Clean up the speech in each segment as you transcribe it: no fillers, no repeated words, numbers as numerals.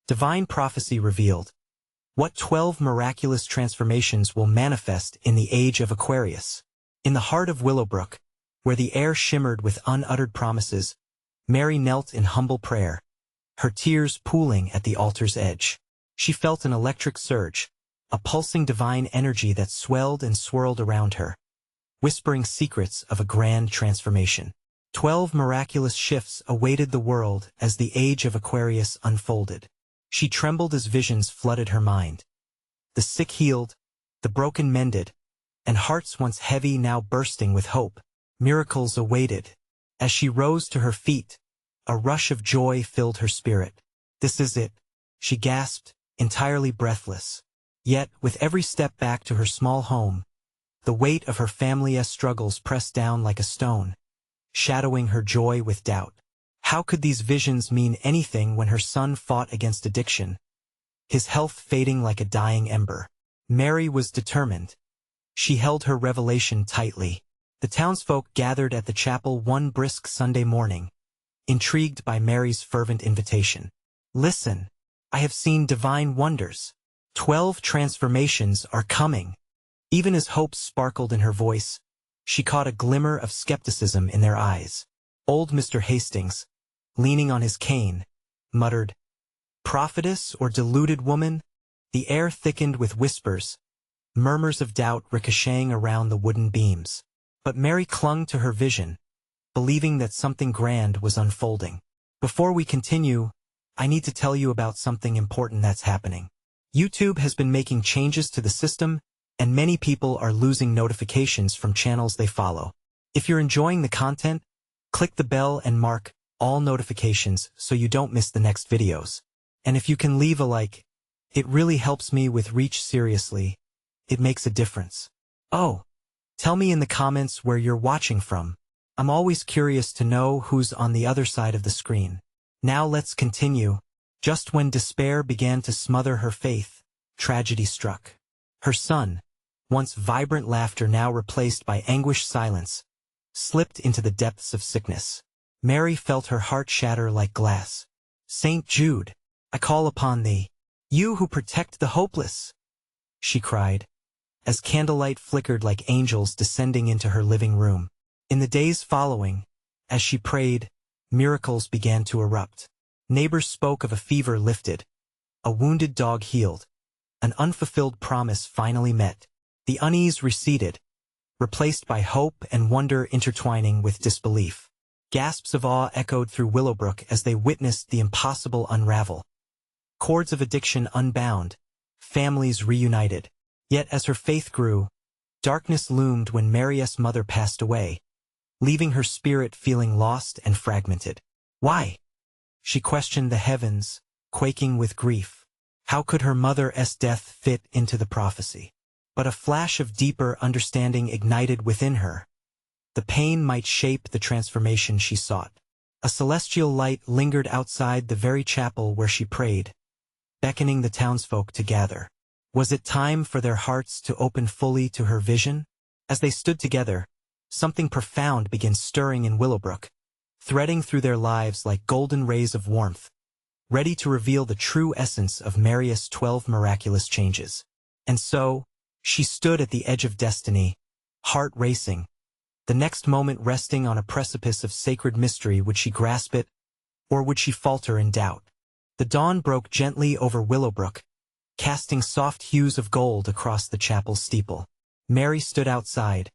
Divine prophecy revealed. What 12 miraculous transformations will manifest in the Age of Aquarius? In the heart of Willowbrook, where the air shimmered with unuttered promises, Mary knelt in humble prayer, her tears pooling at the altar's edge. She felt an electric surge, a pulsing divine energy that swelled and swirled around her, whispering secrets of a grand transformation. 12 miraculous shifts awaited the world as the Age of Aquarius unfolded. She trembled as visions flooded her mind. The sick healed, the broken mended, and hearts once heavy now bursting with hope. Miracles awaited. As she rose to her feet, a rush of joy filled her spirit. This is it, she gasped, entirely breathless. Yet, with every step back to her small home, the weight of her family's struggles pressed down like a stone, shadowing her joy with doubt. How could these visions mean anything when her son fought against addiction, his health fading like a dying ember? Mary was determined. She held her revelation tightly. The townsfolk gathered at the chapel one brisk Sunday morning, intrigued by Mary's fervent invitation. Listen, I have seen divine wonders. 12 transformations are coming. Even as hope sparkled in her voice, she caught a glimmer of skepticism in their eyes. Old Mr. Hastings, leaning on his cane, muttered, "Prophetess or deluded woman?" The air thickened with whispers, murmurs of doubt ricocheting around the wooden beams. But Mary clung to her vision, believing that something grand was unfolding. Before we continue, I need to tell you about something important that's happening. YouTube has been making changes to the system, and many people are losing notifications from channels they follow. If you're enjoying the content, click the bell and mark all notifications so you don't miss the next videos. And if you can leave a like, it really helps me with reach. Seriously, it makes a difference. Oh, tell me in the comments where you're watching from. I'm always curious to know who's on the other side of the screen. Now let's continue. Just when despair began to smother her faith, tragedy struck. Her son, once vibrant laughter now replaced by anguished silence, slipped into the depths of sickness. Mary felt her heart shatter like glass. "Saint Jude, I call upon thee, you who protect the hopeless," she cried, as candlelight flickered like angels descending into her living room. In the days following, as she prayed, miracles began to erupt. Neighbors spoke of a fever lifted, a wounded dog healed, an unfulfilled promise finally met. The unease receded, replaced by hope and wonder intertwining with disbelief. Gasps of awe echoed through Willowbrook as they witnessed the impossible unravel. Cords of addiction unbound, families reunited. Yet as her faith grew, darkness loomed when Mary's mother passed away, leaving her spirit feeling lost and fragmented. Why? She questioned the heavens, quaking with grief. How could her mother's death fit into the prophecy? But a flash of deeper understanding ignited within her. The pain might shape the transformation she sought. A celestial light lingered outside the very chapel where she prayed, beckoning the townsfolk to gather. Was it time for their hearts to open fully to her vision? As they stood together, something profound began stirring in Willowbrook, threading through their lives like golden rays of warmth, ready to reveal the true essence of Mary's 12 miraculous changes. And so, she stood at the edge of destiny, heart racing, the next moment resting on a precipice of sacred mystery. Would she grasp it, or would she falter in doubt? The dawn broke gently over Willowbrook, casting soft hues of gold across the chapel's steeple. Mary stood outside,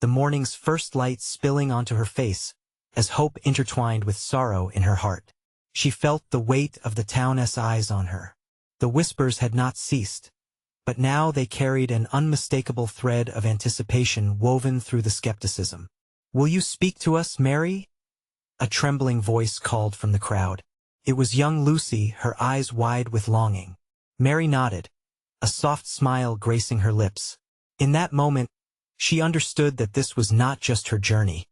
the morning's first light spilling onto her face, as hope intertwined with sorrow in her heart. She felt the weight of the town's eyes on her. The whispers had not ceased, but now they carried an unmistakable thread of anticipation woven through the skepticism. "Will you speak to us, Mary?" A trembling voice called from the crowd. It was young Lucy, her eyes wide with longing. Mary nodded, a soft smile gracing her lips. In that moment, she understood that this was not just her journey.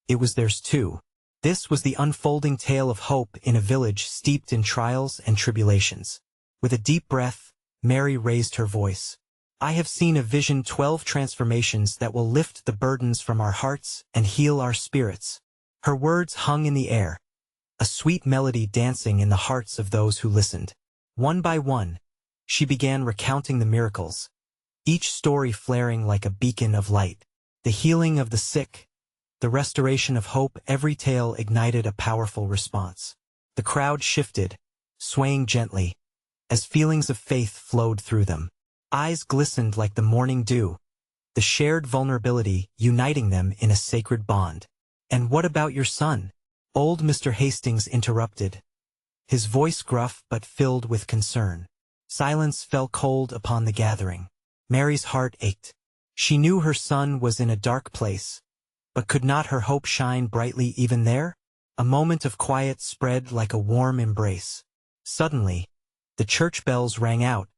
It was theirs too. This was the unfolding tale of hope in a village steeped in trials and tribulations. With a deep breath, Mary raised her voice. "I have seen a vision, 12 transformations that will lift the burdens from our hearts and heal our spirits." Her words hung in the air, a sweet melody dancing in the hearts of those who listened. One by one, she began recounting the miracles, each story flaring like a beacon of light. The healing of the sick, the restoration of hope, every tale ignited a powerful response. The crowd shifted, swaying gently, as feelings of faith flowed through them. Eyes glistened like the morning dew, the shared vulnerability uniting them in a sacred bond. "And what about your son?" Old Mr. Hastings interrupted, his voice gruff but filled with concern. Silence fell cold upon the gathering. Mary's heart ached. She knew her son was in a dark place, but could not her hope shine brightly even there? A moment of quiet spread like a warm embrace. Suddenly, the church bells rang out,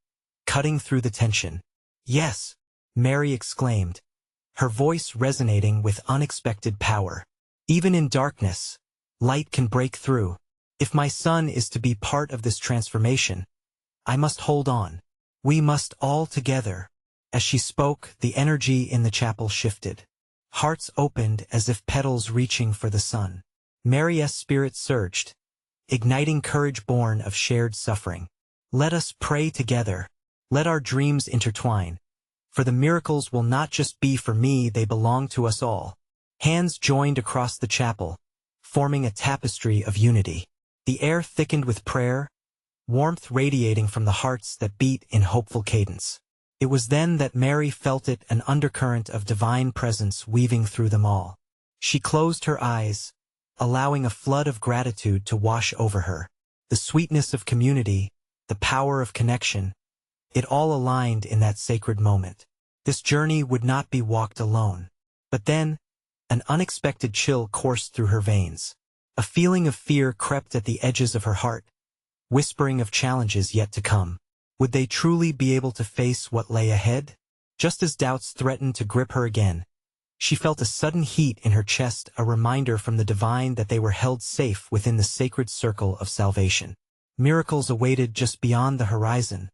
cutting through the tension. "Yes," Mary exclaimed, her voice resonating with unexpected power. "Even in darkness, light can break through. If my son is to be part of this transformation, I must hold on. We must all together." As she spoke, the energy in the chapel shifted. Hearts opened as if petals reaching for the sun. Mary's spirit surged, igniting courage born of shared suffering. "Let us pray together. Let our dreams intertwine. For the miracles will not just be for me, they belong to us all." Hands joined across the chapel, forming a tapestry of unity. The air thickened with prayer, warmth radiating from the hearts that beat in hopeful cadence. It was then that Mary felt it, an undercurrent of divine presence weaving through them all. She closed her eyes, allowing a flood of gratitude to wash over her. The sweetness of community, the power of connection, it all aligned in that sacred moment. This journey would not be walked alone. But then, an unexpected chill coursed through her veins. A feeling of fear crept at the edges of her heart, whispering of challenges yet to come. Would they truly be able to face what lay ahead? Just as doubts threatened to grip her again, she felt a sudden heat in her chest, a reminder from the divine that they were held safe within the sacred circle of salvation. Miracles awaited just beyond the horizon,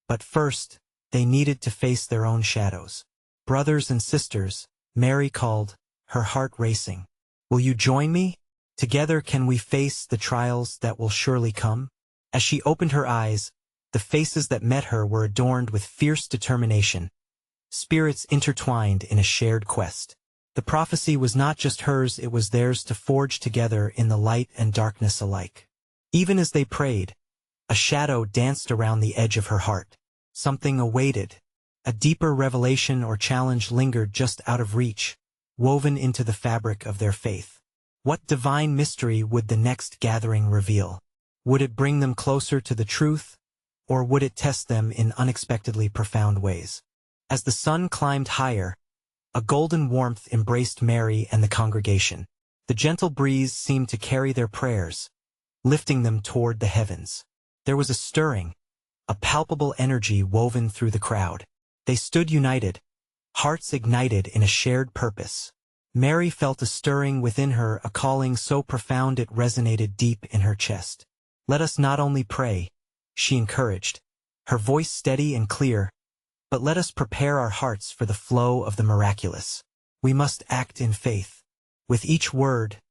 but first, they needed to face their own shadows. "Brothers and sisters," Mary called, her heart racing. "Will you join me? Together can we face the trials that will surely come?" As she opened her eyes, the faces that met her were adorned with fierce determination, spirits intertwined in a shared quest. The prophecy was not just hers, it was theirs to forge together in the light and darkness alike. Even as they prayed, a shadow danced around the edge of her heart. Something awaited. A deeper revelation or challenge lingered just out of reach, woven into the fabric of their faith. What divine mystery would the next gathering reveal? Would it bring them closer to the truth, or would it test them in unexpectedly profound ways? As the sun climbed higher, a golden warmth embraced Mary and the congregation. The gentle breeze seemed to carry their prayers, lifting them toward the heavens. There was a stirring, a palpable energy woven through the crowd. They stood united, hearts ignited in a shared purpose. Mary felt a stirring within her, a calling so profound it resonated deep in her chest. "Let us not only pray," she encouraged, her voice steady and clear, "but let us prepare our hearts for the flow of the miraculous. We must act in faith." With each word,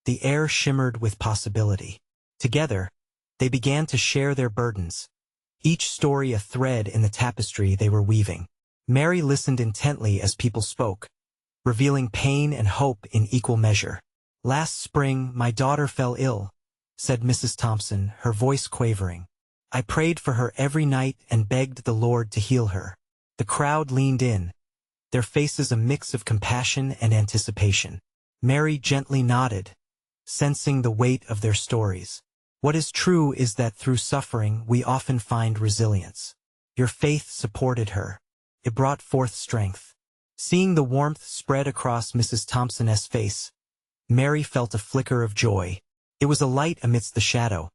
the air shimmered with possibility. Together, they began to share their burdens, each story a thread in the tapestry they were weaving. Mary listened intently as people spoke, revealing pain and hope in equal measure. "Last spring, my daughter fell ill," said Mrs. Thompson, her voice quavering. "I prayed for her every night and begged the Lord to heal her." The crowd leaned in, their faces a mix of compassion and anticipation. Mary gently nodded, sensing the weight of their stories. "What is true is that through suffering we often find resilience. Your faith supported her. It brought forth strength." Seeing the warmth spread across Mrs. Thompson's face, Mary felt a flicker of joy. It was a light amidst the shadow,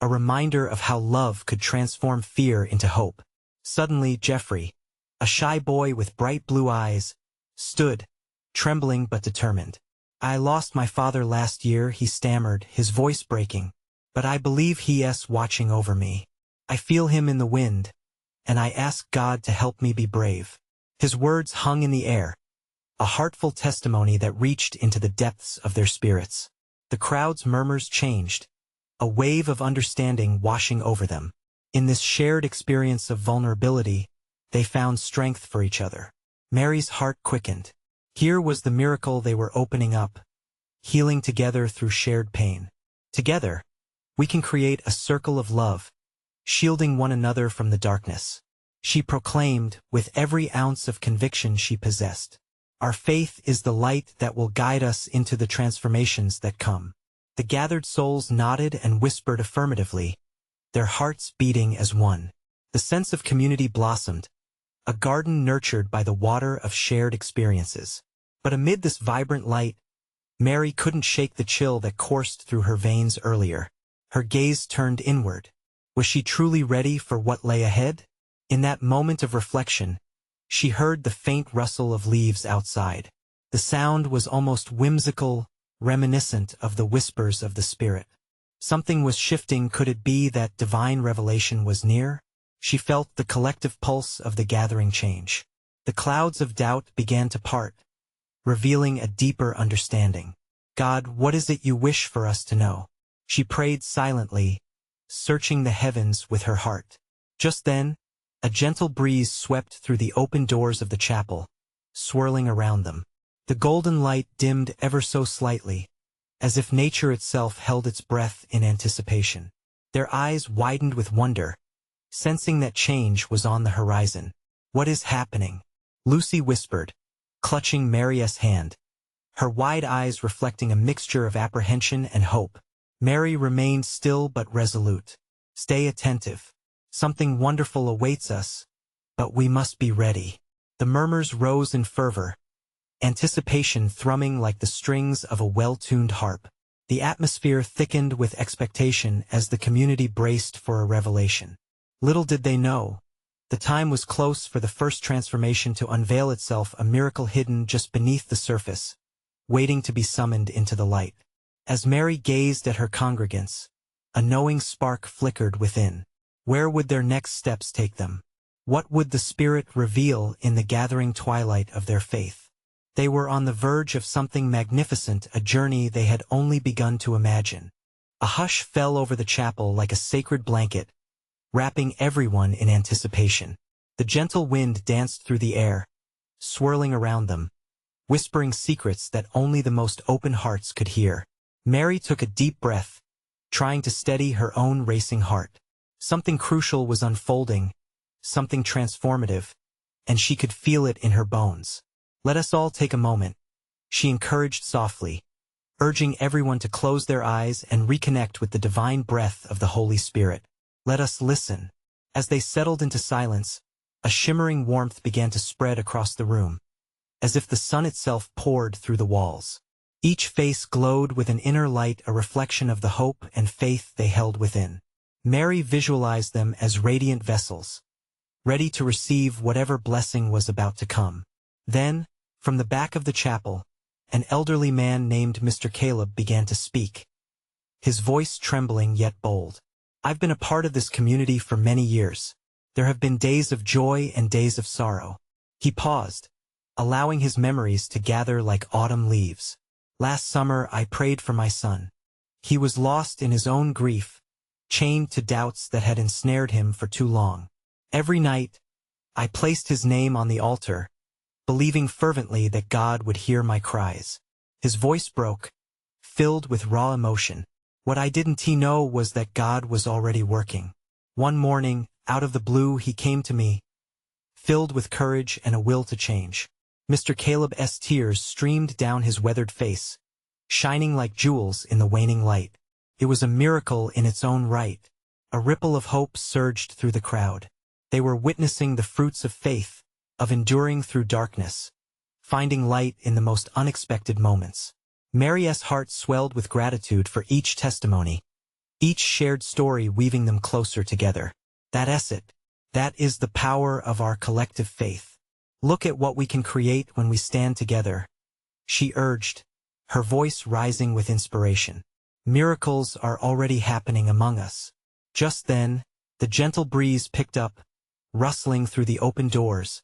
a reminder of how love could transform fear into hope. Suddenly Geoffrey, a shy boy with bright blue eyes, stood, trembling but determined. "I lost my father last year," he stammered, his voice breaking, "but I believe he's watching over me. I feel him in the wind, and I ask God to help me be brave." His words hung in the air, a heartful testimony that reached into the depths of their spirits. The crowd's murmurs changed, a wave of understanding washing over them. In this shared experience of vulnerability, they found strength for each other. Mary's heart quickened. Here was the miracle they were opening up, healing together through shared pain. Together, we can create a circle of love, shielding one another from the darkness. She proclaimed, with every ounce of conviction she possessed, "Our faith is the light that will guide us into the transformations that come." The gathered souls nodded and whispered affirmatively, their hearts beating as one. The sense of community blossomed, a garden nurtured by the water of shared experiences. But amid this vibrant light, Mary couldn't shake the chill that coursed through her veins earlier. Her gaze turned inward. Was she truly ready for what lay ahead? In that moment of reflection, she heard the faint rustle of leaves outside. The sound was almost whimsical, reminiscent of the whispers of the Spirit. Something was shifting. Could it be that divine revelation was near? She felt the collective pulse of the gathering change. The clouds of doubt began to part, revealing a deeper understanding. "God, what is it you wish for us to know?" She prayed silently, searching the heavens with her heart. Just then, a gentle breeze swept through the open doors of the chapel, swirling around them. The golden light dimmed ever so slightly, as if nature itself held its breath in anticipation. Their eyes widened with wonder, sensing that change was on the horizon. "What is happening?" Lucy whispered, clutching Mary's hand, her wide eyes reflecting a mixture of apprehension and hope. Mary remained still but resolute. "Stay attentive. Something wonderful awaits us, but we must be ready." The murmurs rose in fervor, anticipation thrumming like the strings of a well-tuned harp. The atmosphere thickened with expectation as the community braced for a revelation. Little did they know, the time was close for the first transformation to unveil itself, a miracle hidden just beneath the surface, waiting to be summoned into the light. As Mary gazed at her congregants, a knowing spark flickered within. Where would their next steps take them? What would the Spirit reveal in the gathering twilight of their faith? They were on the verge of something magnificent, a journey they had only begun to imagine. A hush fell over the chapel like a sacred blanket, wrapping everyone in anticipation. The gentle wind danced through the air, swirling around them, whispering secrets that only the most open hearts could hear. Mary took a deep breath, trying to steady her own racing heart. Something crucial was unfolding, something transformative, and she could feel it in her bones. "Let us all take a moment," she encouraged softly, urging everyone to close their eyes and reconnect with the divine breath of the Holy Spirit. "Let us listen." As they settled into silence, a shimmering warmth began to spread across the room, as if the sun itself poured through the walls. Each face glowed with an inner light, a reflection of the hope and faith they held within. Mary visualized them as radiant vessels, ready to receive whatever blessing was about to come. Then, from the back of the chapel, an elderly man named Mr. Caleb began to speak, his voice trembling yet bold. "I've been a part of this community for many years. There have been days of joy and days of sorrow." He paused, allowing his memories to gather like autumn leaves. "Last summer I prayed for my son. He was lost in his own grief, chained to doubts that had ensnared him for too long. Every night, I placed his name on the altar, believing fervently that God would hear my cries." His voice broke, filled with raw emotion. "What I didn't know was that God was already working. One morning, out of the blue, he came to me, filled with courage and a will to change." Mr. Caleb's tears streamed down his weathered face, shining like jewels in the waning light. It was a miracle in its own right. A ripple of hope surged through the crowd. They were witnessing the fruits of faith, of enduring through darkness, finding light in the most unexpected moments. Mary's heart swelled with gratitude for each testimony, each shared story weaving them closer together. That is the power of our collective faith. "Look at what we can create when we stand together," she urged, her voice rising with inspiration. "Miracles are already happening among us." Just then, the gentle breeze picked up, rustling through the open doors,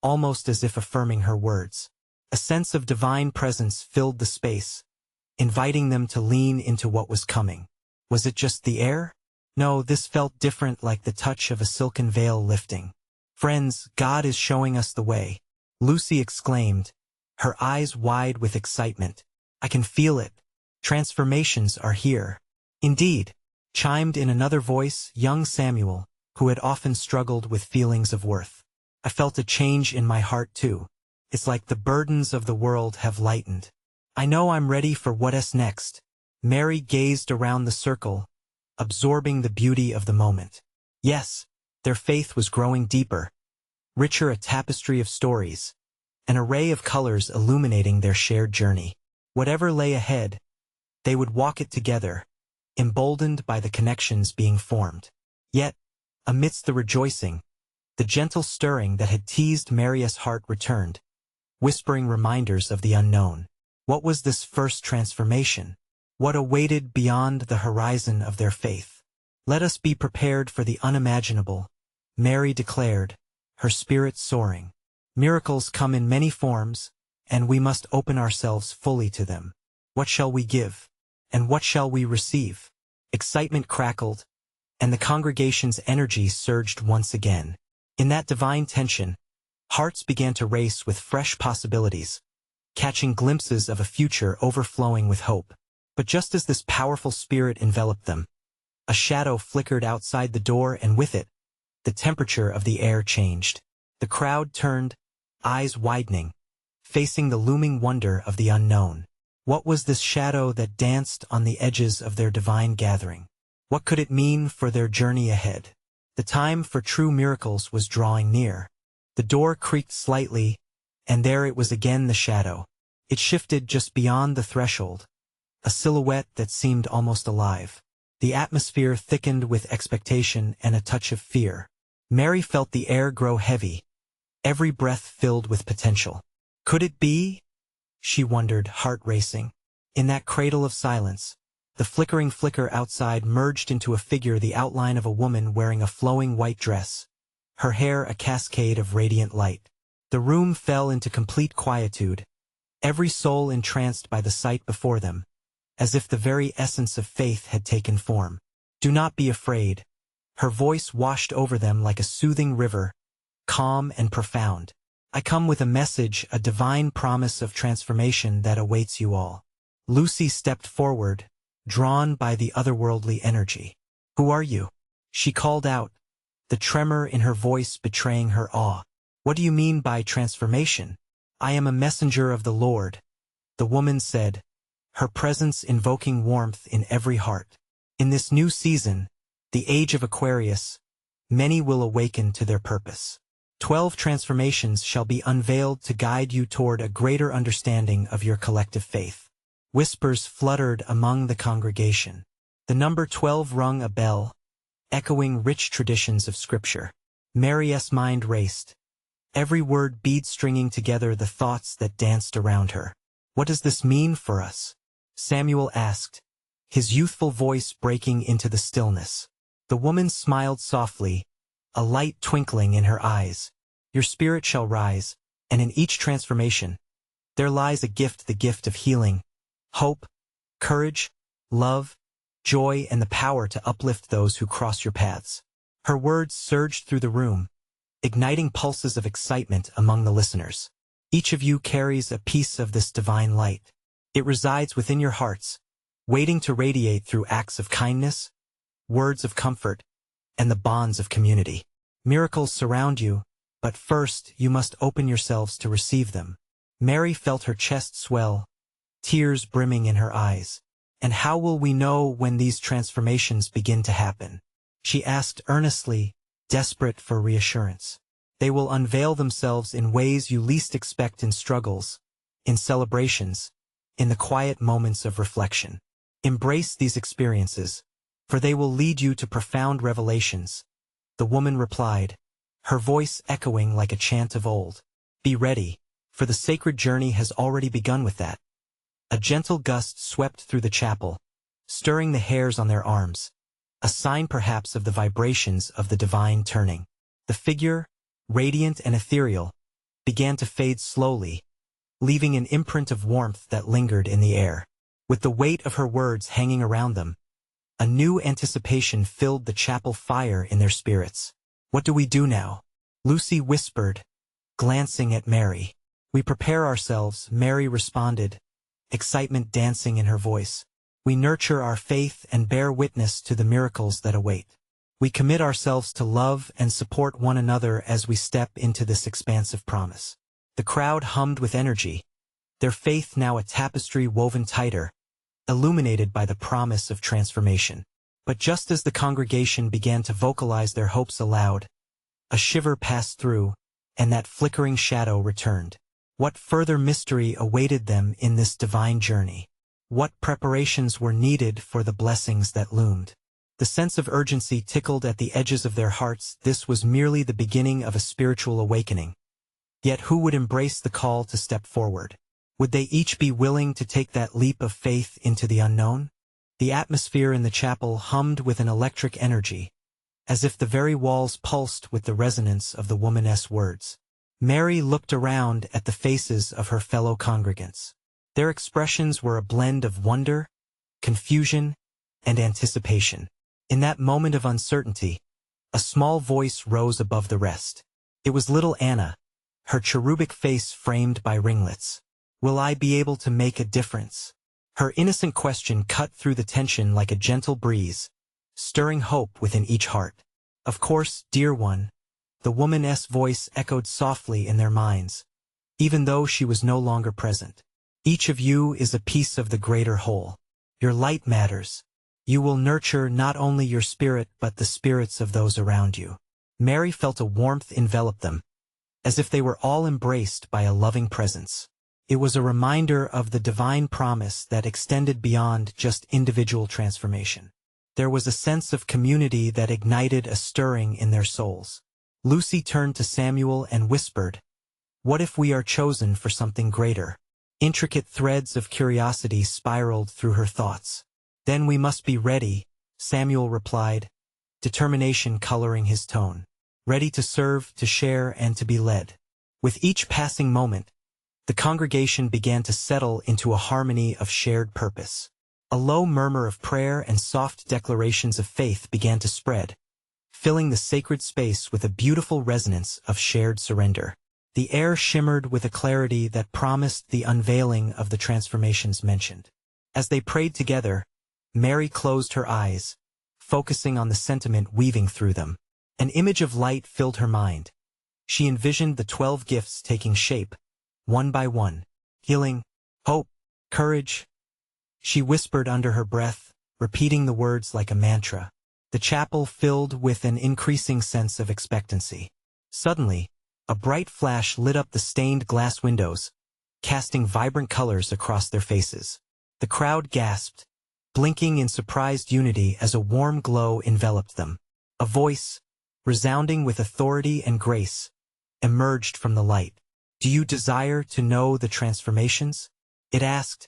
almost as if affirming her words. A sense of divine presence filled the space, inviting them to lean into what was coming. Was it just the air? No, this felt different, like the touch of a silken veil lifting. "Friends, God is showing us the way," Lucy exclaimed, her eyes wide with excitement. "I can feel it. Transformations are here." "Indeed," chimed in another voice, young Samuel, who had often struggled with feelings of worth. "I felt a change in my heart too. It's like the burdens of the world have lightened. I know I'm ready for what's next." Mary gazed around the circle, absorbing the beauty of the moment. Yes, their faith was growing deeper, richer, a tapestry of stories, an array of colors illuminating their shared journey. Whatever lay ahead, they would walk it together, emboldened by the connections being formed. Yet, amidst the rejoicing, the gentle stirring that had teased Mary's heart returned, whispering reminders of the unknown. What was this first transformation? What awaited beyond the horizon of their faith? "Let us be prepared for the unimaginable," Mary declared, her spirit soaring. "Miracles come in many forms, and we must open ourselves fully to them. What shall we give? And what shall we receive?" Excitement crackled, and the congregation's energy surged once again. In that divine tension, hearts began to race with fresh possibilities, catching glimpses of a future overflowing with hope. But just as this powerful spirit enveloped them, a shadow flickered outside the door, and with it, the temperature of the air changed. The crowd turned, eyes widening, facing the looming wonder of the unknown. What was this shadow that danced on the edges of their divine gathering? What could it mean for their journey ahead? The time for true miracles was drawing near. The door creaked slightly, and there it was again, the shadow. It shifted just beyond the threshold, a silhouette that seemed almost alive. The atmosphere thickened with expectation and a touch of fear. Mary felt the air grow heavy, every breath filled with potential. Could it be? She wondered, heart racing. In that cradle of silence, the flickering flicker outside merged into a figure, the outline of a woman wearing a flowing white dress, her hair a cascade of radiant light. The room fell into complete quietude, every soul entranced by the sight before them, as if the very essence of faith had taken form. "Do not be afraid." Her voice washed over them like a soothing river, calm and profound. "I come with a message, a divine promise of transformation that awaits you all." Lucy stepped forward, drawn by the otherworldly energy. "Who are you?" she called out, the tremor in her voice betraying her awe. "What do you mean by transformation?" "I am a messenger of the Lord," the woman said, her presence invoking warmth in every heart. "In this new season, the Age of Aquarius, many will awaken to their purpose. 12 transformations shall be unveiled to guide you toward a greater understanding of your collective faith." Whispers fluttered among the congregation. The number 12 rung a bell, echoing rich traditions of Scripture. Mary's mind raced, every word bead stringing together the thoughts that danced around her. "What does this mean for us?" Samuel asked, his youthful voice breaking into the stillness. The woman smiled softly, a light twinkling in her eyes. "Your spirit shall rise, and in each transformation, there lies a gift, the gift of healing, hope, courage, love, joy, and the power to uplift those who cross your paths." Her words surged through the room, igniting pulses of excitement among the listeners. "Each of you carries a piece of this divine light. It resides within your hearts, waiting to radiate through acts of kindness, words of comfort, and the bonds of community. Miracles surround you, but first you must open yourselves to receive them." Mary felt her chest swell, tears brimming in her eyes. "And how will we know when these transformations begin to happen?" she asked earnestly, desperate for reassurance. "They will unveil themselves in ways you least expect, in struggles, in celebrations, in the quiet moments of reflection. Embrace these experiences, for they will lead you to profound revelations," the woman replied, her voice echoing like a chant of old. "Be ready, for the sacred journey has already begun with that." A gentle gust swept through the chapel, stirring the hairs on their arms, a sign perhaps of the vibrations of the divine turning. The figure, radiant and ethereal, began to fade slowly, leaving an imprint of warmth that lingered in the air. With the weight of her words hanging around them, A new anticipation filled the chapel fire in their spirits. "What do we do now?" Lucy whispered, glancing at Mary. "We prepare ourselves," Mary responded, excitement dancing in her voice. "We nurture our faith and bear witness to the miracles that await. We commit ourselves to love and support one another as we step into this expansive promise." The crowd hummed with energy, their faith now a tapestry woven tighter, illuminated by the promise of transformation. But just as the congregation began to vocalize their hopes aloud, a shiver passed through, and that flickering shadow returned. What further mystery awaited them in this divine journey? What preparations were needed for the blessings that loomed? The sense of urgency tickled at the edges of their hearts. This was merely the beginning of a spiritual awakening. Yet who would embrace the call to step forward? Would they each be willing to take that leap of faith into the unknown? The atmosphere in the chapel hummed with an electric energy, as if the very walls pulsed with the resonance of the woman's words. Mary looked around at the faces of her fellow congregants. Their expressions were a blend of wonder, confusion, and anticipation. In that moment of uncertainty, a small voice rose above the rest. It was little Anna, her cherubic face framed by ringlets. "Will I be able to make a difference?" Her innocent question cut through the tension like a gentle breeze, stirring hope within each heart. "Of course, dear one," the woman's voice echoed softly in their minds, even though she was no longer present. "Each of you is a piece of the greater whole. Your light matters. You will nurture not only your spirit but the spirits of those around you." Mary felt a warmth envelop them, as if they were all embraced by a loving presence. It was a reminder of the divine promise that extended beyond just individual transformation. There was a sense of community that ignited a stirring in their souls. Lucy turned to Samuel and whispered, "What if we are chosen for something greater?" Intricate threads of curiosity spiraled through her thoughts. "Then we must be ready," Samuel replied, determination coloring his tone. "Ready to serve, to share, and to be led." With each passing moment, the congregation began to settle into a harmony of shared purpose. A low murmur of prayer and soft declarations of faith began to spread, filling the sacred space with a beautiful resonance of shared surrender. The air shimmered with a clarity that promised the unveiling of the transformations mentioned. As they prayed together, Mary closed her eyes, focusing on the sentiment weaving through them. An image of light filled her mind. She envisioned the 12 gifts taking shape, one by one: healing, hope, courage. She whispered under her breath, repeating the words like a mantra. The chapel filled with an increasing sense of expectancy. Suddenly, a bright flash lit up the stained glass windows, casting vibrant colors across their faces. The crowd gasped, blinking in surprised unity as a warm glow enveloped them. A voice, resounding with authority and grace, emerged from the light. "Do you desire to know the transformations?" it asked,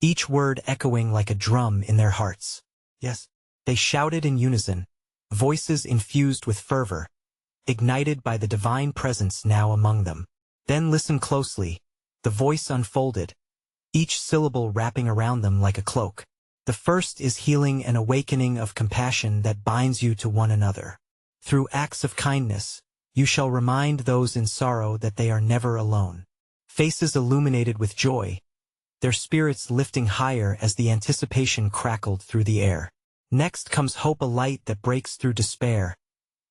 each word echoing like a drum in their hearts. "Yes," they shouted in unison, voices infused with fervor, ignited by the divine presence now among them. "Then listen closely," the voice unfolded, each syllable wrapping around them like a cloak. "The first is healing and awakening of compassion that binds you to one another. Through acts of kindness, you shall remind those in sorrow that they are never alone." Faces illuminated with joy, their spirits lifting higher as the anticipation crackled through the air. "Next comes hope, a light that breaks through despair,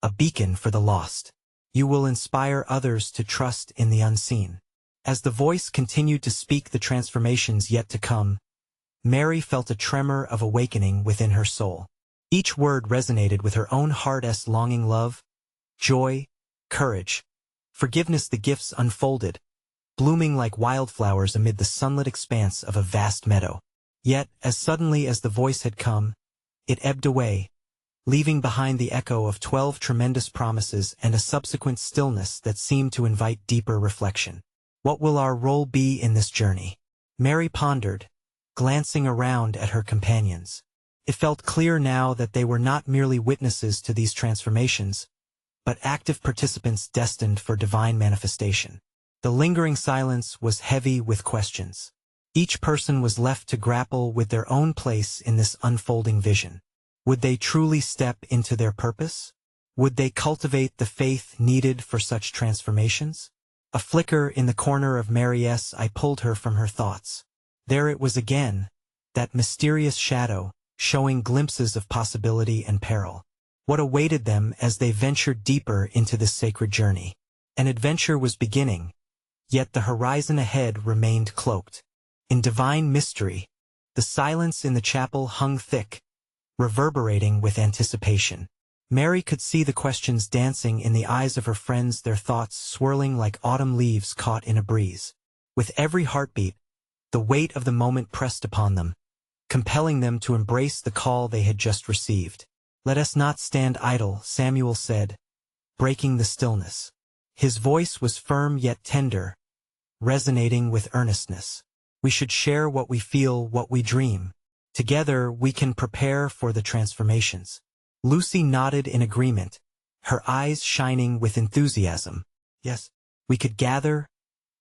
a beacon for the lost. You will inspire others to trust in the unseen." As the voice continued to speak the transformations yet to come, Mary felt a tremor of awakening within her soul. Each word resonated with her own heart's longing: love, joy, courage, forgiveness. The gifts unfolded, blooming like wildflowers amid the sunlit expanse of a vast meadow. Yet, as suddenly as the voice had come, it ebbed away, leaving behind the echo of 12 tremendous promises and a subsequent stillness that seemed to invite deeper reflection. What will our role be in this journey? Mary pondered, glancing around at her companions. It felt clear now that they were not merely witnesses to these transformations, but active participants destined for divine manifestation. The lingering silence was heavy with questions. Each person was left to grapple with their own place in this unfolding vision. Would they truly step into their purpose? Would they cultivate the faith needed for such transformations? A flicker in the corner of Mary's eye pulled her from her thoughts. There it was again, that mysterious shadow, showing glimpses of possibility and peril. What awaited them as they ventured deeper into this sacred journey? An adventure was beginning, yet the horizon ahead remained cloaked in divine mystery. The silence in the chapel hung thick, reverberating with anticipation. Mary could see the questions dancing in the eyes of her friends, their thoughts swirling like autumn leaves caught in a breeze. With every heartbeat, the weight of the moment pressed upon them, compelling them to embrace the call they had just received. "Let us not stand idle," Samuel said, breaking the stillness. His voice was firm yet tender, resonating with earnestness. "We should share what we feel, what we dream. Together we can prepare for the transformations." Lucy nodded in agreement, her eyes shining with enthusiasm. "Yes, we could gather,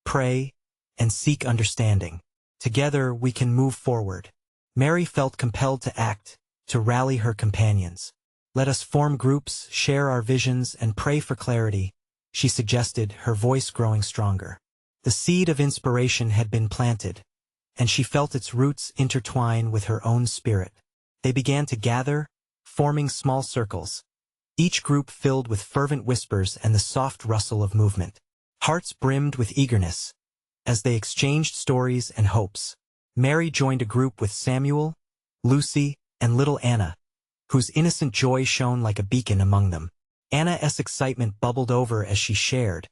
pray, and seek understanding. Together we can move forward." Mary felt compelled to act, to rally her companions. "Let us form groups, share our visions, and pray for clarity," she suggested, her voice growing stronger. The seed of inspiration had been planted, and she felt its roots intertwine with her own spirit. They began to gather, forming small circles, each group filled with fervent whispers and the soft rustle of movement. Hearts brimmed with eagerness, as they exchanged stories and hopes. Mary joined a group with Samuel, Lucy, and little Anna, whose innocent joy shone like a beacon among them. Anna's excitement bubbled over as she shared,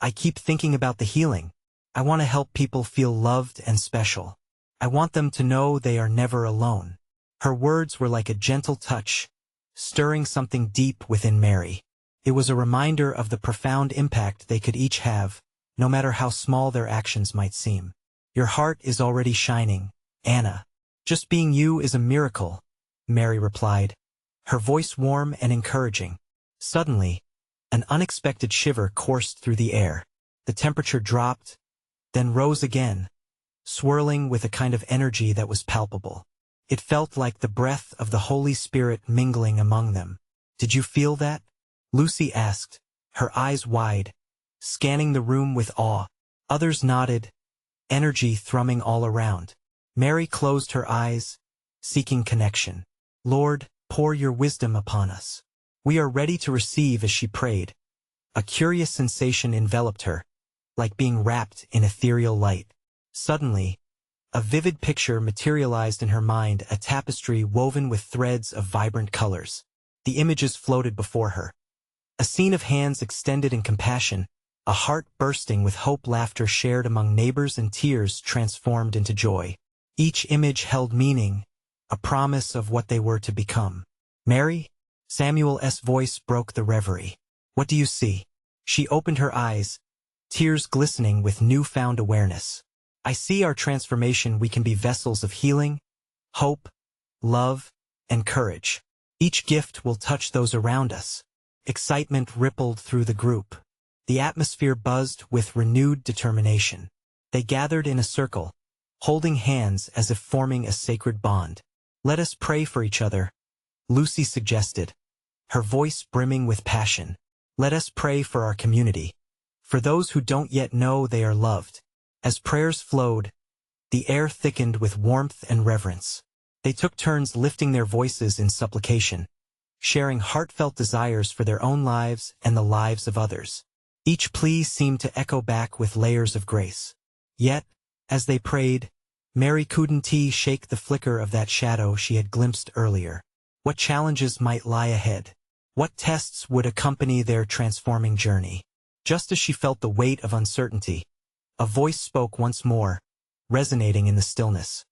"I keep thinking about the healing. I want to help people feel loved and special. I want them to know they are never alone." Her words were like a gentle touch, stirring something deep within Mary. It was a reminder of the profound impact they could each have, no matter how small their actions might seem. "Your heart is already shining, Anna. Just being you is a miracle," Mary replied, her voice warm and encouraging. Suddenly, an unexpected shiver coursed through the air. The temperature dropped, then rose again, swirling with a kind of energy that was palpable. It felt like the breath of the Holy Spirit mingling among them. "Did you feel that?" Lucy asked, her eyes wide, scanning the room with awe. Others nodded, energy thrumming all around. Mary closed her eyes, seeking connection. "Lord, pour your wisdom upon us. We are ready to receive," as she prayed. A curious sensation enveloped her, like being wrapped in ethereal light. Suddenly, a vivid picture materialized in her mind, a tapestry woven with threads of vibrant colors. The images floated before her. A scene of hands extended in compassion, a heart bursting with hope, laughter shared among neighbors, and tears transformed into joy. Each image held meaning, a promise of what they were to become. "Mary?" Samuel's voice broke the reverie. "What do you see?" She opened her eyes, tears glistening with newfound awareness. "I see our transformation. We can be vessels of healing, hope, love, and courage. Each gift will touch those around us." Excitement rippled through the group. The atmosphere buzzed with renewed determination. They gathered in a circle, holding hands as if forming a sacred bond. "Let us pray for each other," Lucy suggested, her voice brimming with passion. "Let us pray for our community, for those who don't yet know they are loved." As prayers flowed, the air thickened with warmth and reverence. They took turns lifting their voices in supplication, sharing heartfelt desires for their own lives and the lives of others. Each plea seemed to echo back with layers of grace. Yet, as they prayed, Mary couldn't shake the flicker of that shadow she had glimpsed earlier. What challenges might lie ahead? What tests would accompany their transforming journey? Just as she felt the weight of uncertainty, a voice spoke once more, resonating in the stillness.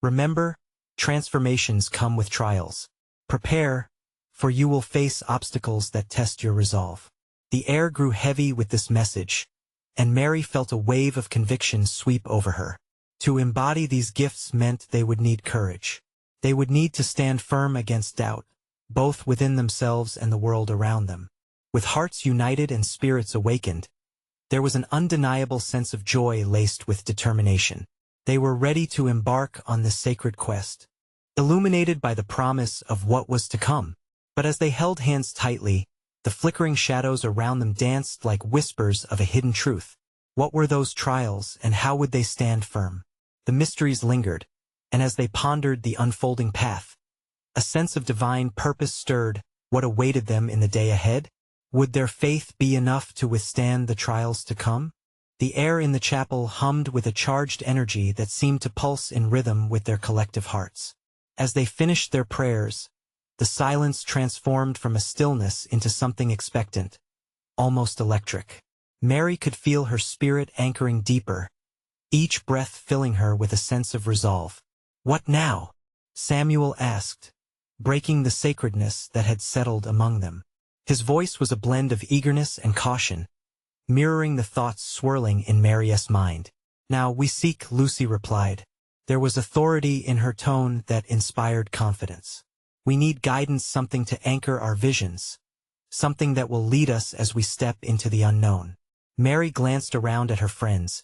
"Remember, transformations come with trials. Prepare, for you will face obstacles that test your resolve." The air grew heavy with this message, and Mary felt a wave of conviction sweep over her. To embody these gifts meant they would need courage. They would need to stand firm against doubt, both within themselves and the world around them. With hearts united and spirits awakened, there was an undeniable sense of joy laced with determination. They were ready to embark on this sacred quest, illuminated by the promise of what was to come. But as they held hands tightly, the flickering shadows around them danced like whispers of a hidden truth. What were those trials, and how would they stand firm? The mysteries lingered, and as they pondered the unfolding path, a sense of divine purpose stirred what awaited them in the day ahead. Would their faith be enough to withstand the trials to come? The air in the chapel hummed with a charged energy that seemed to pulse in rhythm with their collective hearts. As they finished their prayers, the silence transformed from a stillness into something expectant, almost electric. Mary could feel her spirit anchoring deeper, each breath filling her with a sense of resolve. "What now?" Samuel asked, breaking the sacredness that had settled among them. His voice was a blend of eagerness and caution, mirroring the thoughts swirling in Mary's mind. "Now we seek," Lucy replied. There was authority in her tone that inspired confidence. "We need guidance, something to anchor our visions, something that will lead us as we step into the unknown." Mary glanced around at her friends,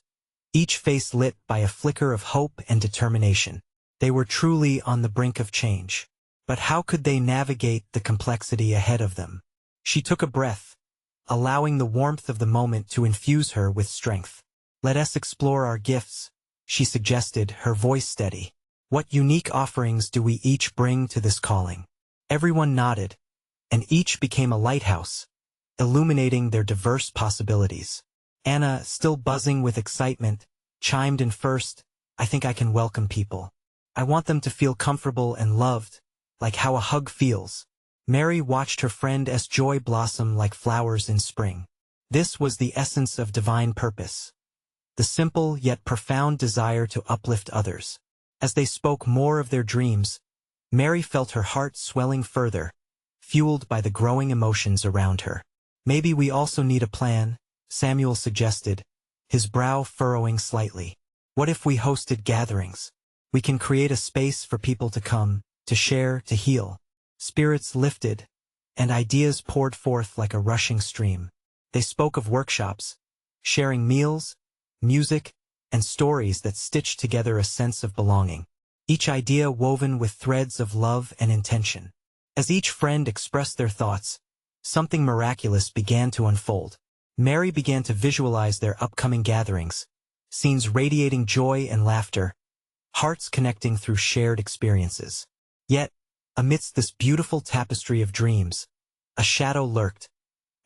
each face lit by a flicker of hope and determination. They were truly on the brink of change. But how could they navigate the complexity ahead of them? She took a breath, allowing the warmth of the moment to infuse her with strength. "Let us explore our gifts," she suggested, her voice steady. "What unique offerings do we each bring to this calling?" Everyone nodded, and each became a lighthouse, illuminating their diverse possibilities. Anna, still buzzing with excitement, chimed in first. "I think I can welcome people. I want them to feel comfortable and loved, like how a hug feels." Mary watched her friend as joy blossom like flowers in spring. This was the essence of divine purpose, the simple yet profound desire to uplift others. As they spoke more of their dreams, Mary felt her heart swelling further, fueled by the growing emotions around her. "Maybe we also need a plan," Samuel suggested, his brow furrowing slightly. "What if we hosted gatherings? We can create a space for people to come, to share, to heal." Spirits lifted, and ideas poured forth like a rushing stream. They spoke of workshops, sharing meals, music, and stories that stitched together a sense of belonging, each idea woven with threads of love and intention. As each friend expressed their thoughts, something miraculous began to unfold. Mary began to visualize their upcoming gatherings, scenes radiating joy and laughter, hearts connecting through shared experiences. Yet, amidst this beautiful tapestry of dreams, a shadow lurked,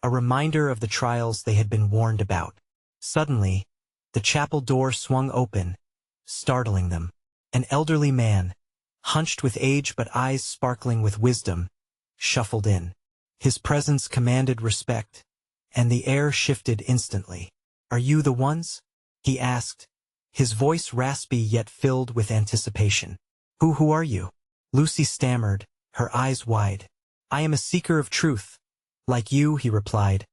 a reminder of the trials they had been warned about. Suddenly, the chapel door swung open, startling them. An elderly man, hunched with age but eyes sparkling with wisdom, shuffled in. His presence commanded respect, and the air shifted instantly. "Are you the ones?" he asked, his voice raspy yet filled with anticipation. Who are you?" Lucy stammered, her eyes wide. "I am a seeker of truth, like you," he replied,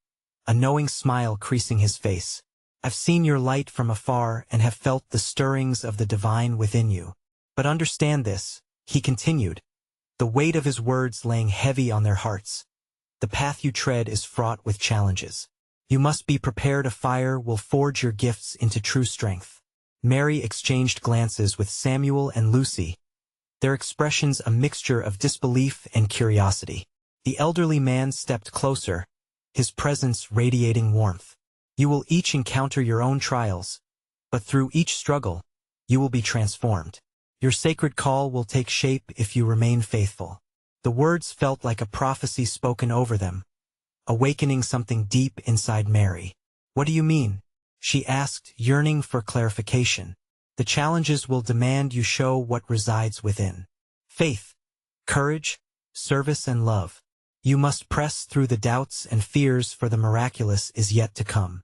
a knowing smile creasing his face. "I've seen your light from afar and have felt the stirrings of the divine within you. But understand this," he continued, the weight of his words laying heavy on their hearts. "The path you tread is fraught with challenges. You must be prepared. A fire will forge your gifts into true strength." Mary exchanged glances with Samuel and Lucy, their expressions a mixture of disbelief and curiosity. The elderly man stepped closer, his presence radiating warmth. "You will each encounter your own trials, but through each struggle, you will be transformed. Your sacred call will take shape if you remain faithful." The words felt like a prophecy spoken over them, awakening something deep inside Mary. "What do you mean?" she asked, yearning for clarification. "The challenges will demand you show what resides within. Faith, courage, service, and love. You must press through the doubts and fears, for the miraculous is yet to come."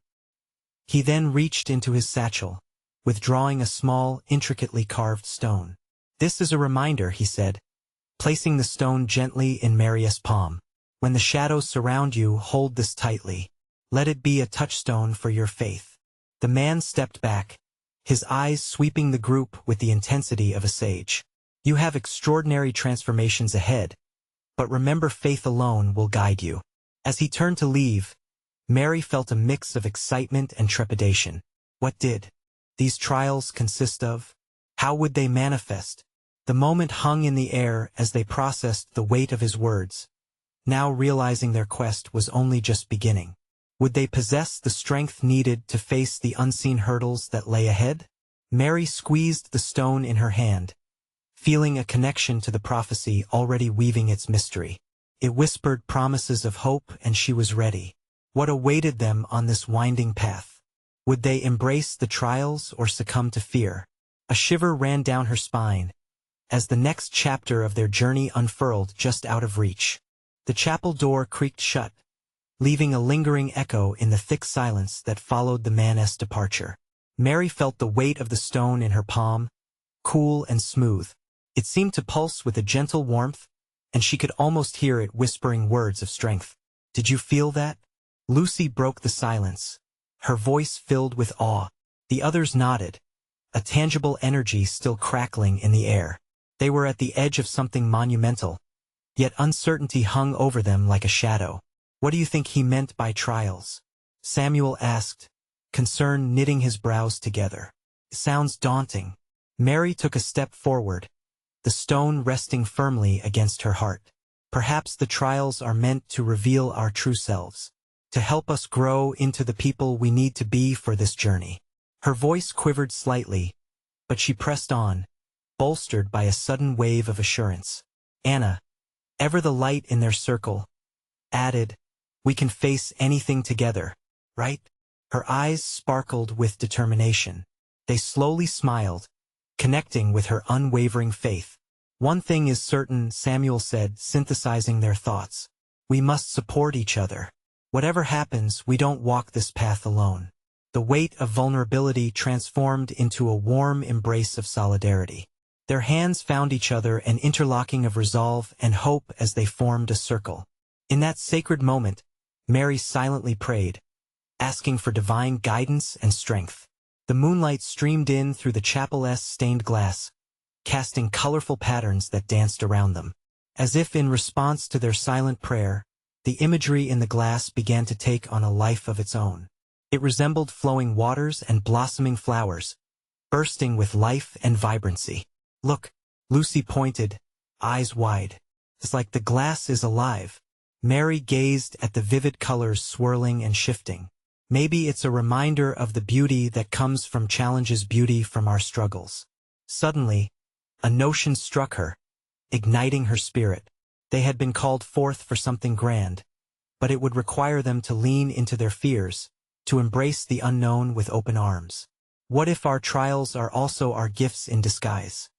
He then reached into his satchel, withdrawing a small, intricately carved stone. "This is a reminder," he said, placing the stone gently in Mary's palm. "When the shadows surround you, hold this tightly. Let it be a touchstone for your faith." The man stepped back, his eyes sweeping the group with the intensity of a sage. "You have extraordinary transformations ahead, but remember, faith alone will guide you." As he turned to leave, Mary felt a mix of excitement and trepidation. What did these trials consist of? How would they manifest? The moment hung in the air as they processed the weight of his words, now realizing their quest was only just beginning. Would they possess the strength needed to face the unseen hurdles that lay ahead? Mary squeezed the stone in her hand, feeling a connection to the prophecy already weaving its mystery. It whispered promises of hope, and she was ready. What awaited them on this winding path? Would they embrace the trials or succumb to fear? A shiver ran down her spine as the next chapter of their journey unfurled just out of reach. The chapel door creaked shut, leaving a lingering echo in the thick silence that followed the man's departure. Mary felt the weight of the stone in her palm, cool and smooth. It seemed to pulse with a gentle warmth, and she could almost hear it whispering words of strength. "Did you feel that?" Lucy broke the silence, her voice filled with awe. The others nodded, a tangible energy still crackling in the air. They were at the edge of something monumental, yet uncertainty hung over them like a shadow. "What do you think he meant by trials?" Samuel asked, concern knitting his brows together. "Sounds daunting." Mary took a step forward, the stone resting firmly against her heart. "Perhaps the trials are meant to reveal our true selves, to help us grow into the people we need to be for this journey." Her voice quivered slightly, but she pressed on, bolstered by a sudden wave of assurance. Anna, ever the light in their circle, added, "We can face anything together, right?" Her eyes sparkled with determination. They slowly smiled, connecting with her unwavering faith. "One thing is certain," Samuel said, synthesizing their thoughts. "We must support each other. Whatever happens, we don't walk this path alone." The weight of vulnerability transformed into a warm embrace of solidarity. Their hands found each other, an interlocking of resolve and hope as they formed a circle. In that sacred moment, Mary silently prayed, asking for divine guidance and strength. The moonlight streamed in through the chapel's stained glass, casting colorful patterns that danced around them. As if in response to their silent prayer, the imagery in the glass began to take on a life of its own. It resembled flowing waters and blossoming flowers, bursting with life and vibrancy. "Look," Lucy pointed, eyes wide. "It's like the glass is alive." Mary gazed at the vivid colors swirling and shifting. "Maybe it's a reminder of the beauty that comes from challenges, beauty from our struggles." Suddenly, a notion struck her, igniting her spirit. They had been called forth for something grand, but it would require them to lean into their fears, to embrace the unknown with open arms. "What if our trials are also our gifts in disguise?"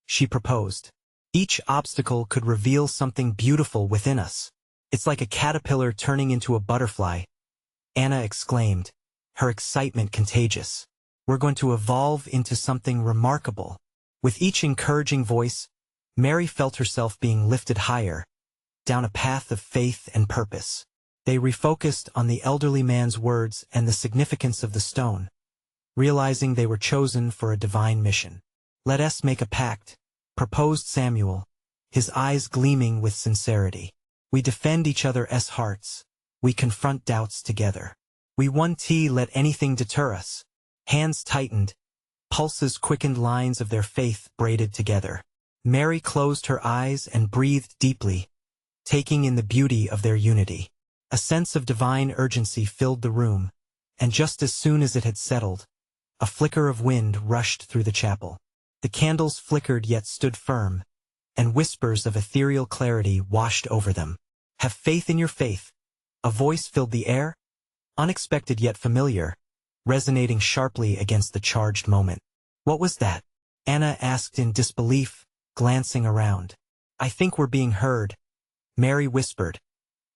she proposed. "Each obstacle could reveal something beautiful within us. It's like a caterpillar turning into a butterfly," Anna exclaimed, her excitement contagious. "We're going to evolve into something remarkable." With each encouraging voice, Mary felt herself being lifted higher, down a path of faith and purpose. They refocused on the elderly man's words and the significance of the stone, realizing they were chosen for a divine mission. "Let us make a pact," proposed Samuel, his eyes gleaming with sincerity. "We defend each other's hearts. We confront doubts together. We won't let anything deter us." Hands tightened, pulses quickened, lines of their faith braided together. Mary closed her eyes and breathed deeply, taking in the beauty of their unity. A sense of divine urgency filled the room, and just as soon as it had settled, a flicker of wind rushed through the chapel. The candles flickered yet stood firm, and whispers of ethereal clarity washed over them. "Have faith in your faith." A voice filled the air, unexpected yet familiar, resonating sharply against the charged moment. "What was that?" Anna asked in disbelief, glancing around. "I think we're being heard," Mary whispered,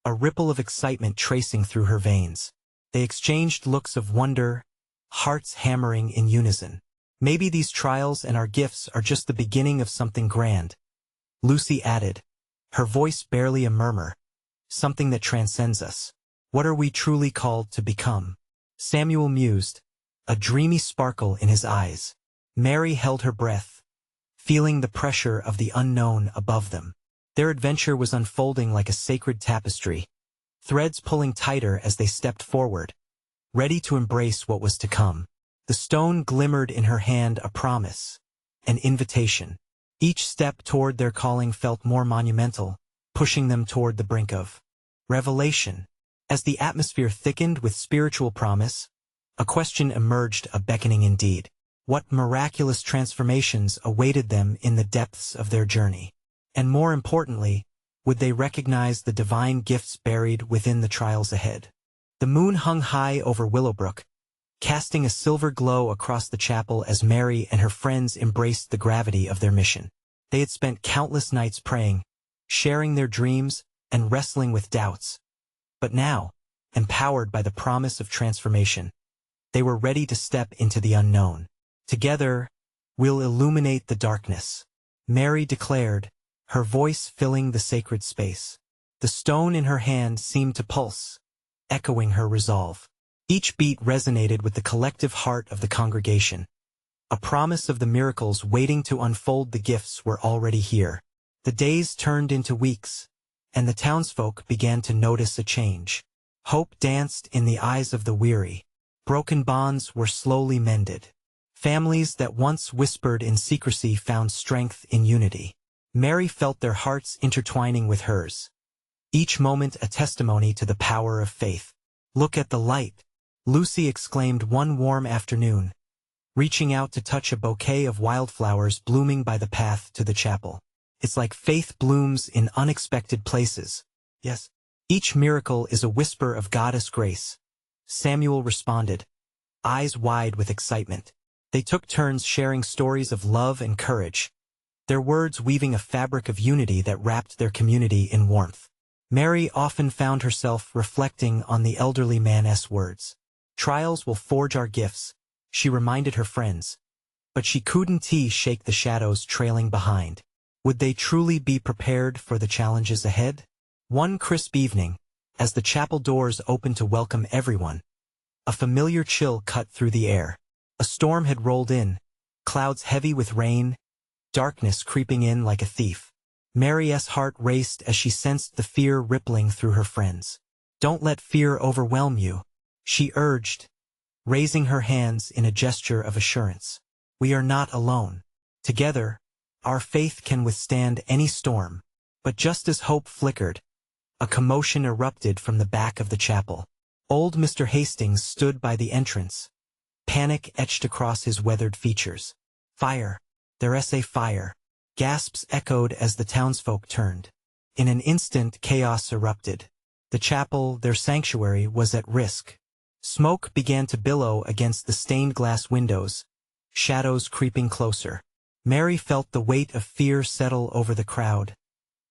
a ripple of excitement tracing through her veins. They exchanged looks of wonder, hearts hammering in unison. "Maybe these trials and our gifts are just the beginning of something grand," Lucy added, her voice barely a murmur. "Something that transcends us. What are we truly called to become?" Samuel mused, a dreamy sparkle in his eyes. Mary held her breath, feeling the pressure of the unknown above them. Their adventure was unfolding like a sacred tapestry, threads pulling tighter as they stepped forward, ready to embrace what was to come. The stone glimmered in her hand, a promise, an invitation. Each step toward their calling felt more monumental, pushing them toward the brink of revelation. As the atmosphere thickened with spiritual promise, a question emerged, a beckoning indeed. What miraculous transformations awaited them in the depths of their journey? And more importantly, would they recognize the divine gifts buried within the trials ahead? The moon hung high over Willowbrook, casting a silver glow across the chapel as Mary and her friends embraced the gravity of their mission. They had spent countless nights praying, sharing their dreams, and wrestling with doubts. But now, empowered by the promise of transformation, they were ready to step into the unknown. Together, we'll illuminate the darkness, Mary declared, her voice filling the sacred space. The stone in her hand seemed to pulse, echoing her resolve. Each beat resonated with the collective heart of the congregation. A promise of the miracles waiting to unfold. The gifts were already here. The days turned into weeks, and the townsfolk began to notice a change. Hope danced in the eyes of the weary. Broken bonds were slowly mended. Families that once whispered in secrecy found strength in unity. Mary felt their hearts intertwining with hers, each moment a testimony to the power of faith. "Look at the light," Lucy exclaimed one warm afternoon, reaching out to touch a bouquet of wildflowers blooming by the path to the chapel. "It's like faith blooms in unexpected places." "Yes, each miracle is a whisper of Goddess grace," Samuel responded, eyes wide with excitement. They took turns sharing stories of love and courage, their words weaving a fabric of unity that wrapped their community in warmth. Mary often found herself reflecting on the elderly man's words. "Trials will forge our gifts," she reminded her friends, but she couldn't shake the shadows trailing behind. Would they truly be prepared for the challenges ahead? One crisp evening, as the chapel doors opened to welcome everyone, a familiar chill cut through the air. A storm had rolled in, clouds heavy with rain, darkness creeping in like a thief. Mary's heart raced as she sensed the fear rippling through her friends. "Don't let fear overwhelm you," she urged, raising her hands in a gesture of assurance. "We are not alone. Together, our faith can withstand any storm." But just as hope flickered, a commotion erupted from the back of the chapel. Old Mr. Hastings stood by the entrance, panic etched across his weathered features. "Fire! There's a fire!" Gasps echoed as the townsfolk turned. In an instant, chaos erupted. The chapel, their sanctuary, was at risk. Smoke began to billow against the stained glass windows, shadows creeping closer. Mary felt the weight of fear settle over the crowd,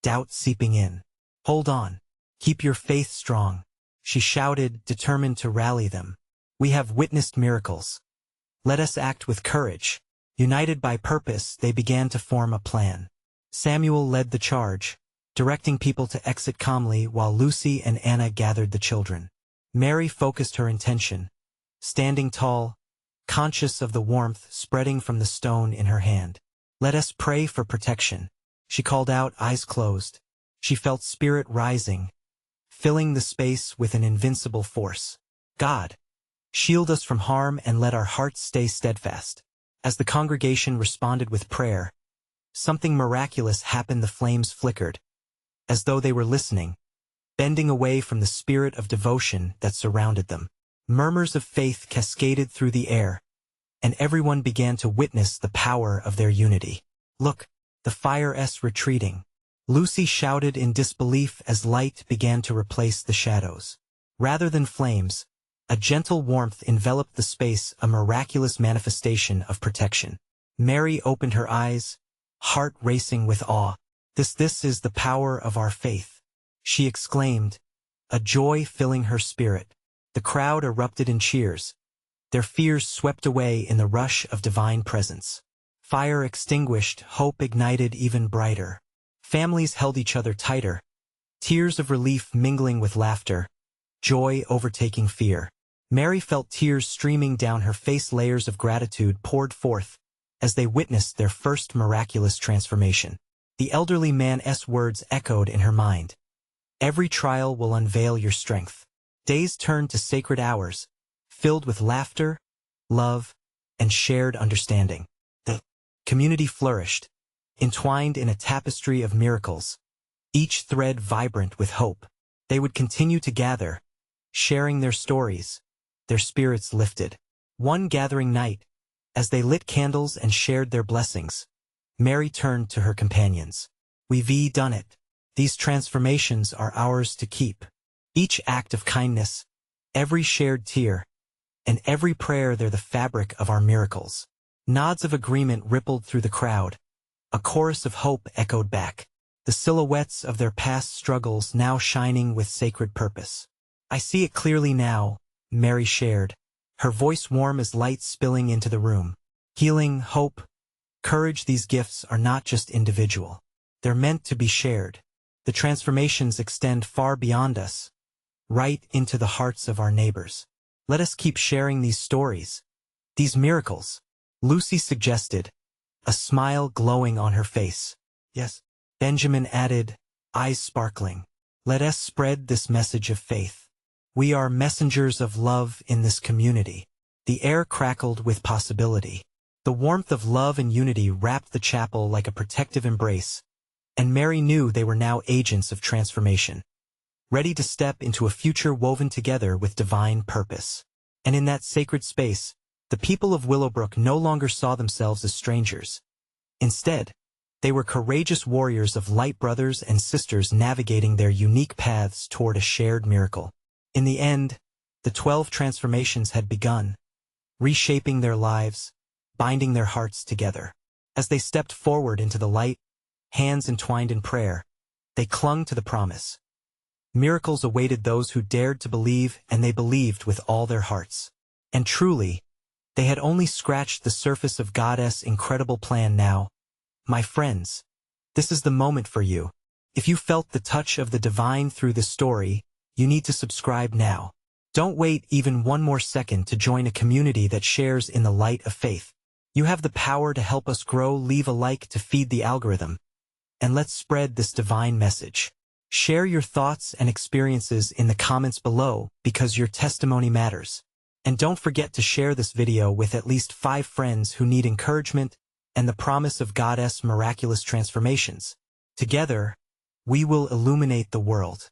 doubt seeping in. "Hold on. Keep your faith strong," she shouted, determined to rally them. "We have witnessed miracles. Let us act with courage." United by purpose, they began to form a plan. Samuel led the charge, directing people to exit calmly while Lucy and Anna gathered the children. Mary focused her intention, standing tall, conscious of the warmth spreading from the stone in her hand. "Let us pray for protection," she called out, eyes closed. She felt spirit rising, filling the space with an invincible force. "God, shield us from harm and let our hearts stay steadfast." As the congregation responded with prayer, something miraculous happened. The flames flickered, as though they were listening, bending away from the spirit of devotion that surrounded them. Murmurs of faith cascaded through the air, and everyone began to witness the power of their unity. "Look, the fire's retreating," Lucy shouted in disbelief as light began to replace the shadows. Rather than flames, a gentle warmth enveloped the space, a miraculous manifestation of protection. Mary opened her eyes, heart racing with awe. This is the power of our faith," she exclaimed, a joy filling her spirit. The crowd erupted in cheers, their fears swept away in the rush of divine presence. Fire extinguished, hope ignited even brighter. Families held each other tighter, tears of relief mingling with laughter, joy overtaking fear. Mary felt tears streaming down her face. Layers of gratitude poured forth as they witnessed their first miraculous transformation. The elderly man's words echoed in her mind. "Every trial will unveil your strength." Days turned to sacred hours, filled with laughter, love, and shared understanding. The community flourished, entwined in a tapestry of miracles, each thread vibrant with hope. They would continue to gather, sharing their stories, their spirits lifted. One gathering night, as they lit candles and shared their blessings, Mary turned to her companions. "We've done it. These transformations are ours to keep. Each act of kindness, every shared tear, and every prayer, they're the fabric of our miracles." Nods of agreement rippled through the crowd. A chorus of hope echoed back, the silhouettes of their past struggles now shining with sacred purpose. "I see it clearly now," Mary shared, her voice warm as light spilling into the room. "Healing, hope, courage, these gifts are not just individual. They're meant to be shared. The transformations extend far beyond us, right into the hearts of our neighbors. Let us keep sharing these stories, these miracles," Lucy suggested, a smile glowing on her face. "Yes," Benjamin added, eyes sparkling. "Let us spread this message of faith. We are messengers of love in this community." The air crackled with possibility. The warmth of love and unity wrapped the chapel like a protective embrace, and Mary knew they were now agents of transformation, ready to step into a future woven together with divine purpose. And in that sacred space, the people of Willowbrook no longer saw themselves as strangers. Instead, they were courageous warriors of light, brothers and sisters navigating their unique paths toward a shared miracle. In the end, the 12 transformations had begun, reshaping their lives, binding their hearts together. As they stepped forward into the light, hands entwined in prayer, they clung to the promise. Miracles awaited those who dared to believe, and they believed with all their hearts. And truly, they had only scratched the surface of God's incredible plan now. My friends, this is the moment for you. If you felt the touch of the divine through this story, you need to subscribe now. Don't wait even one more second to join a community that shares in the light of faith. You have the power to help us grow. Leave a like to feed the algorithm. And let's spread this divine message. Share your thoughts and experiences in the comments below, because your testimony matters. And don't forget to share this video with at least 5 friends who need encouragement and the promise of God's miraculous transformations. Together, we will illuminate the world.